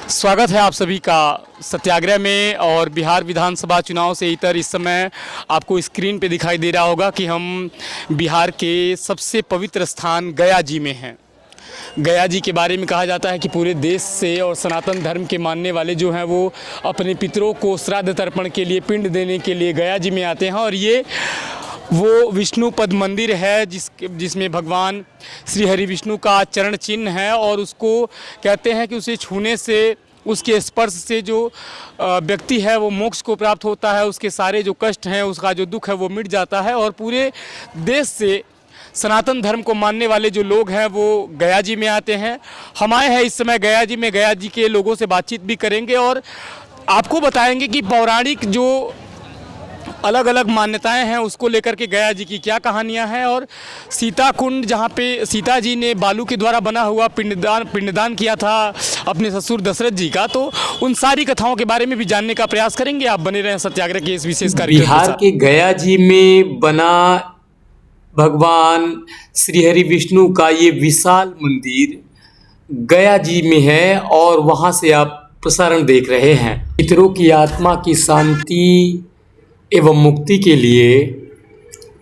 स्वागत है आप सभी का सत्याग्रह में। और बिहार विधानसभा चुनाव से इतर इस समय आपको स्क्रीन पे दिखाई दे रहा होगा कि हम बिहार के सबसे पवित्र स्थान गया जी में हैं। गया जी के बारे में कहा जाता है कि पूरे देश से और सनातन धर्म के मानने वाले जो हैं वो अपने पितरों को श्राद्ध तर्पण के लिए, पिंड देने के लिए गया जी में आते हैं। और ये वो विष्णु पद मंदिर है जिसमें भगवान श्री हरि विष्णु का चरण चिन्ह है। और उसको कहते हैं कि उसे छूने से, उसके स्पर्श से जो व्यक्ति है वो मोक्ष को प्राप्त होता है, उसके सारे जो कष्ट हैं, उसका जो दुख है वो मिट जाता है। और पूरे देश से सनातन धर्म को मानने वाले जो लोग हैं वो गया जी में आते हैं। हम आए हैं इस समय गया जी में, गया जी के लोगों से बातचीत भी करेंगे और आपको बताएंगे कि पौराणिक जो अलग अलग मान्यताएं हैं उसको लेकर के गया जी की क्या कहानियां हैं। और सीता कुंड, जहां पे सीता जी ने बालू के द्वारा बना हुआ पिंडदान किया था अपने ससुर दशरथ जी का, तो उन सारी कथाओं के बारे में भी जानने का प्रयास करेंगे। आप बने रहें सत्याग्रह के इस विशेष कार्यक्रम बिहार के गया जी में बना भगवान श्री हरि विष्णु का ये विशाल मंदिर गया जी में है और वहां से आप प्रसारण देख रहे हैं। पितरों की आत्मा की शांति एवं मुक्ति के लिए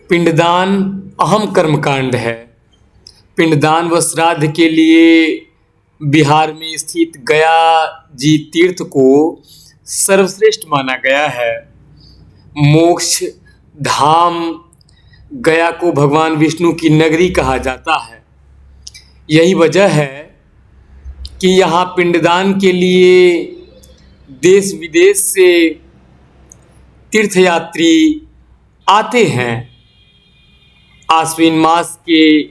पिंडदान अहम कर्मकांड है। पिंडदान व श्राद्ध के लिए बिहार में स्थित गया जी तीर्थ को सर्वश्रेष्ठ माना गया है। मोक्ष धाम गया को भगवान विष्णु की नगरी कहा जाता है। यही वजह है कि यहाँ पिंडदान के लिए देश विदेश से तीर्थयात्री आते हैं। आश्विन मास के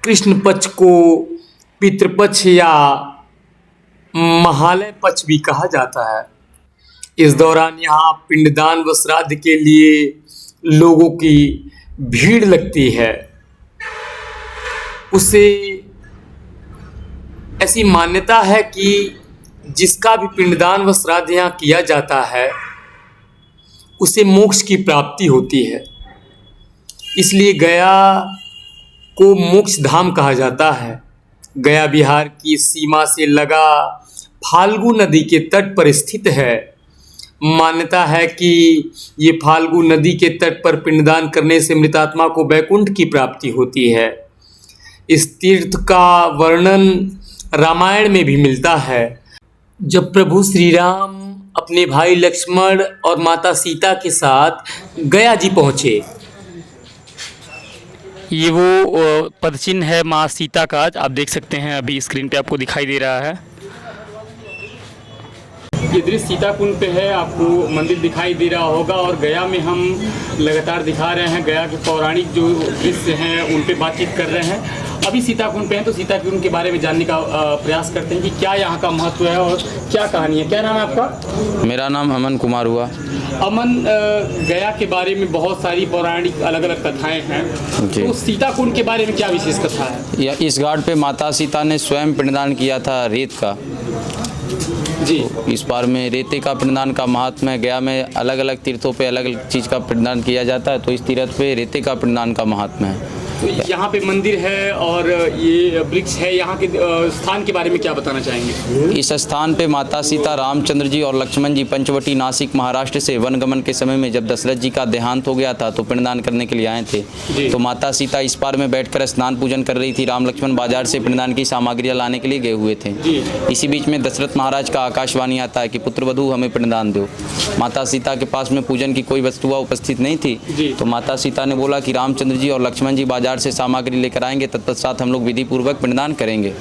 कृष्ण पक्ष को पितृपक्ष या महालय पक्ष भी कहा जाता है। इस दौरान यहाँ पिंडदान व श्राद्ध के लिए लोगों की भीड़ लगती है। उससे ऐसी मान्यता है कि जिसका भी पिंडदान व श्राद्ध यहाँ किया जाता है उसे मोक्ष की प्राप्ति होती है। इसलिए गया को मोक्ष धाम कहा जाता है। गया बिहार की सीमा से लगा फाल्गु नदी के तट पर स्थित है। मान्यता है कि ये फाल्गु नदी के तट पर पिंडदान करने से मृतात्मा को वैकुंठ की प्राप्ति होती है। इस तीर्थ का वर्णन रामायण में भी मिलता है। जब प्रभु श्री राम अपने भाई लक्ष्मण और माता सीता के साथ गया जी पहुँचे। ये वो पदचिन्ह है माँ सीता का, आप देख सकते हैं, अभी स्क्रीन पे आपको दिखाई दे रहा है। ये दृश्य सीता कुंड पे है, आपको मंदिर दिखाई दे रहा होगा। और गया में हम लगातार दिखा रहे हैं गया के पौराणिक जो दृश्य हैं उन पे बातचीत कर रहे हैं। अभी सीता कुंड पे हैं तो सीता कुंड के बारे में जानने का प्रयास करते हैं कि क्या यहाँ का महत्व है और क्या कहानी है। क्या नाम है आपका? मेरा नाम अमन कुमार हुआ। अमन, गया के बारे में बहुत सारी पौराणिक अलग अलग कथाएं हैं, तो सीता कुंड के बारे में क्या विशेष कथा है? इस घाट पे माता सीता ने स्वयं पिंडदान किया था रेत का जी। तो इस बार में रेते का पिंडदान का महात्म्य है। गया में अलग अलग तीर्थों पे अलग अलग चीज़ का पिंडदान किया जाता है, तो इस तीर्थ पे रेते का पिंडदान का महात्म्य है। तो यहाँ पे मंदिर है और ये वृक्ष है, यहाँ के स्थान के बारे में क्या बताना चाहेंगे? इस स्थान पे माता सीता, रामचंद्र जी और लक्ष्मण जी पंचवटी नासिक महाराष्ट्र से वनगमन के समय में जब दशरथ जी का देहांत हो गया था तो पिंडदान करने के लिए आए थे। तो माता सीता इस पार में बैठकर स्नान पूजन कर रही थी। राम लक्ष्मण बाजार से पिंडदान की सामग्रियाँ लाने के लिए गए हुए थे। इसी बीच में दशरथ महाराज का आकाशवाणी आता है कि पुत्रवधू हमें पिंडदान दो। माता सीता के पास में पूजन की कोई वस्तुआ उपस्थित नहीं थी, तो माता सीता ने बोला कि रामचंद्र जी और लक्ष्मण जी बाजार से सामग्री लेकर आएंगे, तत्पश्चात हम लोग विधि पूर्वक पिंडदान करेंगे।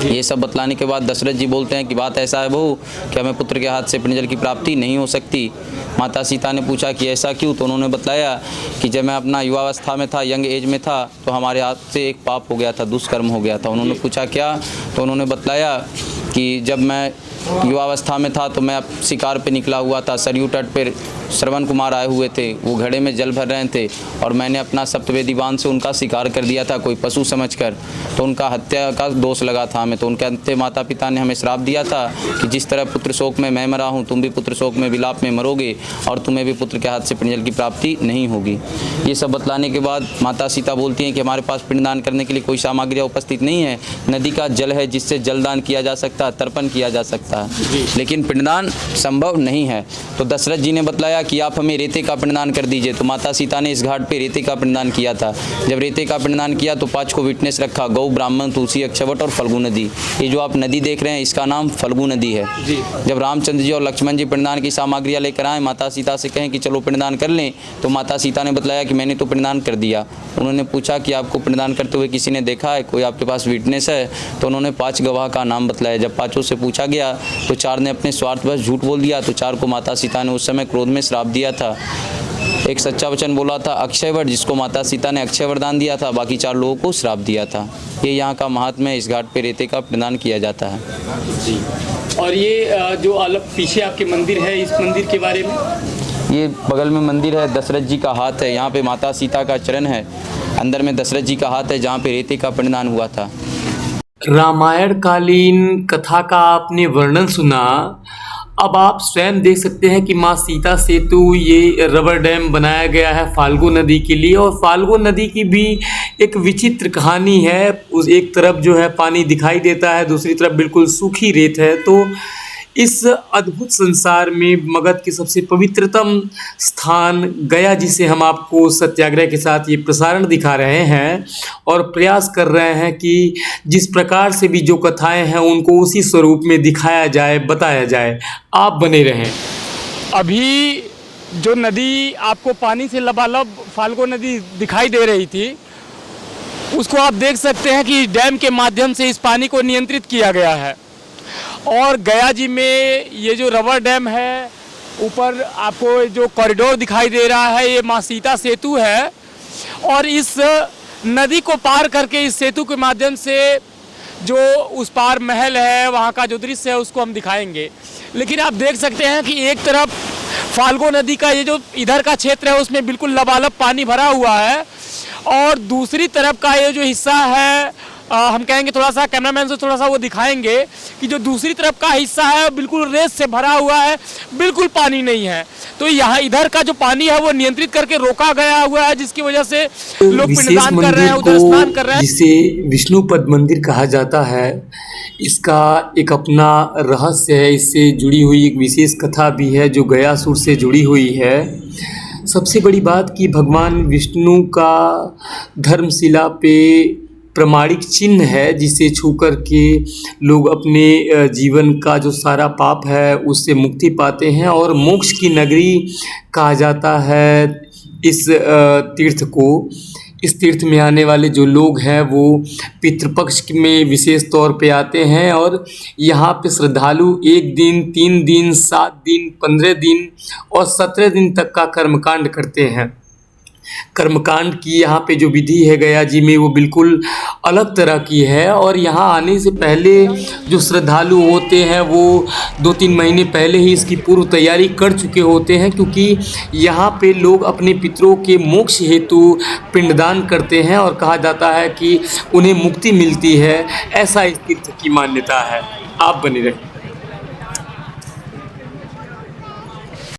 ये सब बतलाने के बाद दशरथ जी बोलते हैं कि बात ऐसा है बहू कि हमें पुत्र के हाथ से पिंडजल की प्राप्ति नहीं हो सकती। माता सीता ने पूछा कि ऐसा क्यों? तो उन्होंने बताया कि जब मैं अपना युवावस्था में था, यंग एज में था, तो हमारे हाथ से एक पाप हो गया था, दुष्कर्म हो गया था। उन्होंने पूछा क्या? तो उन्होंने बताया कि जब मैं युवावस्था में था तो मैं शिकार पे निकला हुआ था। सरयू तट पर श्रवण कुमार आए हुए थे, वो घड़े में जल भर रहे थे और मैंने अपना सप्तवेदी बाण से उनका शिकार कर दिया था कोई पशु समझकर, तो उनका हत्या का दोष लगा था हमें। तो उनके अंत माता पिता ने हमें श्राप दिया था कि जिस तरह पुत्र शोक में मैं मरा हूँ, तुम भी पुत्र शोक में विलाप में मरोगे और तुम्हें भी पुत्र के हाथ से पिंडजल की प्राप्ति नहीं होगी। ये सब बतलाने के बाद माता सीता बोलती हैं कि हमारे पास पिंडदान करने के लिए कोई सामग्रियाँ उपस्थित नहीं है। नदी का जल है जिससे जलदान किया जा सकता है, तर्पण किया जा सकता जाता है, लेकिन पिंडदान संभव नहीं है। तो दशरथ जी ने बतलाया कि आप हमें रेते का पिंडदान कर दीजिए। तो माता सीता ने इस घाट पे रेते का पिंडदान किया था। जब रेते का पिंडदान किया तो 5 को विटनेस रखा, गौ, ब्राह्मण, तुलसी, अक्षयवट और फल्गु नदी। ये जो आप नदी देख रहे हैं इसका नाम फल्गु नदी है। जब रामचंद्र जी और लक्ष्मण जी पिंडदान की सामग्रियाँ लेकर आए, माता सीता से कहें कि चलो पिंडदान कर लें, तो माता सीता ने बतलाया कि मैंने तो पिंडदान कर दिया। उन्होंने पूछा कि आपको पिंडदान करते हुए किसी ने देखा है, कोई आपके पास विटनेस है? तो उन्होंने 5 गवाह का नाम बतलाया। जब 5 से पूछा गया तो 4 ने अपने स्वार्थवश झूठ बोल दिया। तो 4 को माता सीता ने उस समय क्रोध में श्राप दिया था। एक सच्चा वचन बोला था अक्षयवट, जिसको माता सीता ने अक्षय वरदान दिया था, बाकी 4 लोगों को श्राप दिया था। ये यहाँ का महात्म्य है। इस घाट पे रेते का पिंडदान किया जाता है जी। और ये जो अलग पीछे आपके मंदिर है, इस मंदिर के बारे में? ये बगल में मंदिर है, दशरथ जी का हाथ है। यहाँ पे माता सीता का चरण है, अंदर में दशरथ जी का हाथ है, जहाँ पे रेते का पिंडदान हुआ था। रामायण कालीन कथा का आपने वर्णन सुना। अब आप स्वयं देख सकते हैं कि माँ सीता सेतु, ये रबर डैम बनाया गया है फाल्गु नदी के लिए। और फाल्गु नदी की भी एक विचित्र कहानी है। उस एक तरफ जो है पानी दिखाई देता है, दूसरी तरफ बिल्कुल सूखी रेत है। तो इस अद्भुत संसार में मगध के सबसे पवित्रतम स्थान गया, जिसे हम आपको सत्याग्रह के साथ ये प्रसारण दिखा रहे हैं और प्रयास कर रहे हैं कि जिस प्रकार से भी जो कथाएं हैं उनको उसी स्वरूप में दिखाया जाए, बताया जाए। आप बने रहें। अभी जो नदी आपको पानी से लबालब फाल्गु नदी दिखाई दे रही थी, उसको आप देख सकते हैं कि डैम के माध्यम से इस पानी को नियंत्रित किया गया है। और गया जी में ये जो रबर डैम है, ऊपर आपको जो कॉरिडोर दिखाई दे रहा है, ये माँ सीता सेतु है। और इस नदी को पार करके इस सेतु के माध्यम से जो उस पार महल है, वहाँ का जो दृश्य है उसको हम दिखाएंगे। लेकिन आप देख सकते हैं कि एक तरफ फाल्गु नदी का ये जो इधर का क्षेत्र है उसमें बिल्कुल लबालब पानी भरा हुआ है, और दूसरी तरफ का ये जो हिस्सा है, हम कहेंगे थोड़ा सा कैमरामैन से थोड़ा सा वो दिखाएंगे कि जो दूसरी तरफ का हिस्सा है बिल्कुल रेत से भरा हुआ है, बिल्कुल पानी नहीं है। तो यहाँ इधर का जो पानी है वो नियंत्रित करके रोका गया हुआ है, जिसकी वजह से लोग पिंडदान कर रहे हैं, उधर स्नान कर रहे हैं। जिसे विष्णुपद मंदिर कहा जाता है, इसका एक अपना रहस्य है। इससे जुड़ी हुई एक विशेष कथा भी है जो गयासुर से जुड़ी हुई है। सबसे बड़ी बात कि भगवान विष्णु का धर्मशिला पे प्रमाणिक चिन्ह है, जिसे छू कर के लोग अपने जीवन का जो सारा पाप है उससे मुक्ति पाते हैं। और मोक्ष की नगरी कहा जाता है इस तीर्थ को। इस तीर्थ में आने वाले जो लोग हैं वो पितृपक्ष में विशेष तौर पे आते हैं, और यहाँ पे श्रद्धालु 1 दिन, 3 दिन, 7 दिन, 15 दिन और 17 दिन तक का कर्मकांड करते हैं। कर्मकांड की यहाँ पे जो विधि है गया जी में, वो बिल्कुल अलग तरह की है। और यहाँ आने से पहले जो श्रद्धालु होते हैं वो 2-3 महीने पहले ही इसकी पूर्व तैयारी कर चुके होते हैं, क्योंकि यहाँ पे लोग अपने पितरों के मोक्ष हेतु पिंडदान करते हैं और कहा जाता है कि उन्हें मुक्ति मिलती है। ऐसा इस तीर्थ की मान्यता है। आप बने रहें।